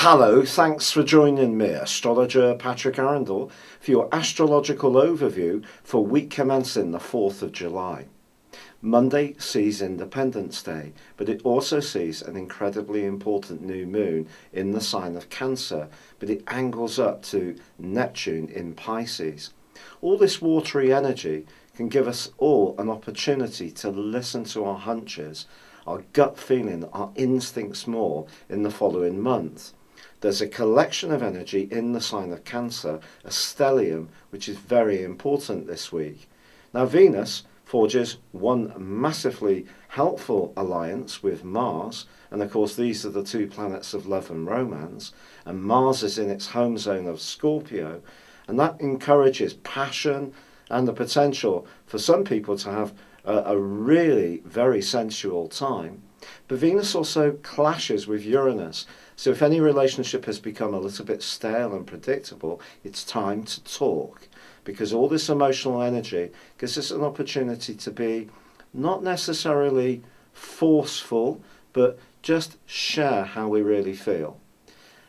Hello, thanks for joining me, astrologer Patrick Arundell, for your astrological overview for week commencing the 4th of July. Monday sees Independence Day, but it also sees an incredibly important new moon in the sign of Cancer, but it angles up to Neptune in Pisces. All this watery energy can give us all an opportunity to listen to our hunches, our gut feeling, our instincts more in the following month. There's a collection of energy in the sign of Cancer, a stellium, which is very important this week. Now Venus forges one massively helpful alliance with Mars, and of course these are the two planets of love and romance, and Mars is in its home zone of Scorpio, and that encourages passion and the potential for some people to have a really very sensual time. But Venus also clashes with Uranus, so if any relationship has become a little bit stale and predictable, it's time to talk, because all this emotional energy gives us an opportunity to be not necessarily forceful, but just share how we really feel.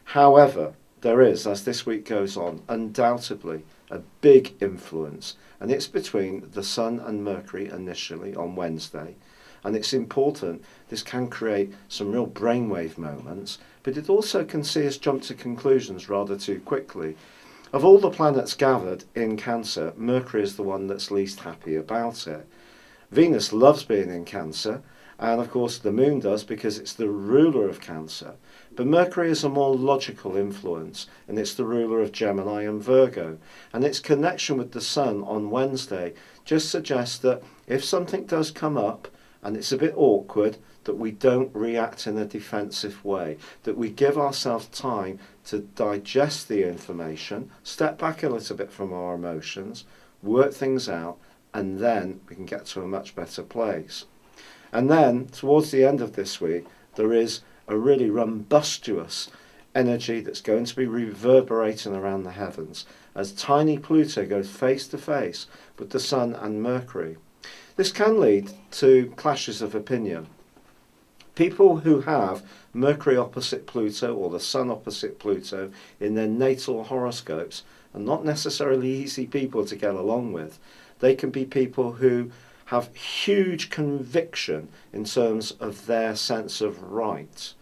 However, there is, as this week goes on, undoubtedly a big influence, and it's between the Sun and Mercury initially on Wednesday. And it's important, this can create some real brainwave moments, but it also can see us jump to conclusions rather too quickly. Of all the planets gathered in Cancer, Mercury is the one that's least happy about it. Venus loves being in Cancer, and of course the Moon does because it's the ruler of Cancer. But Mercury is a more logical influence, and it's the ruler of Gemini and Virgo. And its connection with the Sun on Wednesday just suggests that if something does come up, and it's a bit awkward, that we don't react in a defensive way, that we give ourselves time to digest the information, step back a little bit from our emotions, work things out, and then we can get to a much better place. And then, towards the end of this week, there is a really rumbustious energy that's going to be reverberating around the heavens as tiny Pluto goes face to face with the Sun and Mercury. This can lead to clashes of opinion. People who have Mercury opposite Pluto or the Sun opposite Pluto in their natal horoscopes are not necessarily easy people to get along with. They can be people who have huge conviction in terms of their sense of right.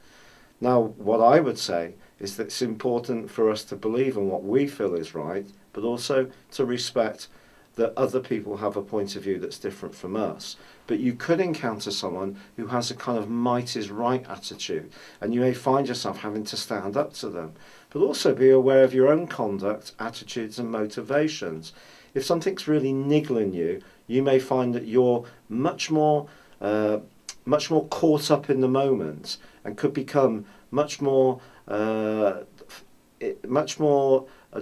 Now, what I would say is that it's important for us to believe in what we feel is right, but also to respect that other people have a point of view that's different from us. But you could encounter someone who has a kind of might is right attitude, and you may find yourself having to stand up to them. But also be aware of your own conduct, attitudes and motivations. If something's really niggling you, you may find that you're much more caught up in the moment and could become much more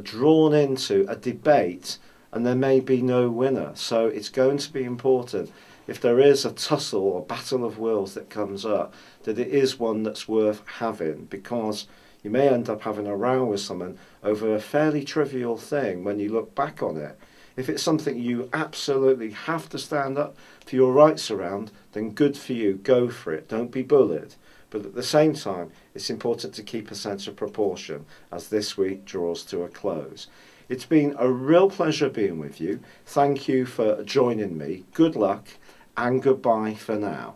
drawn into a debate, and there may be no winner. So it's going to be important, if there is a tussle or battle of wills that comes up, that it is one that's worth having, because you may end up having a row with someone over a fairly trivial thing when you look back on it. If it's something you absolutely have to stand up for your rights around, then good for you, go for it, don't be bullied. But at the same time, it's important to keep a sense of proportion as this week draws to a close. It's been a real pleasure being with you. Thank you for joining me. Good luck and goodbye for now.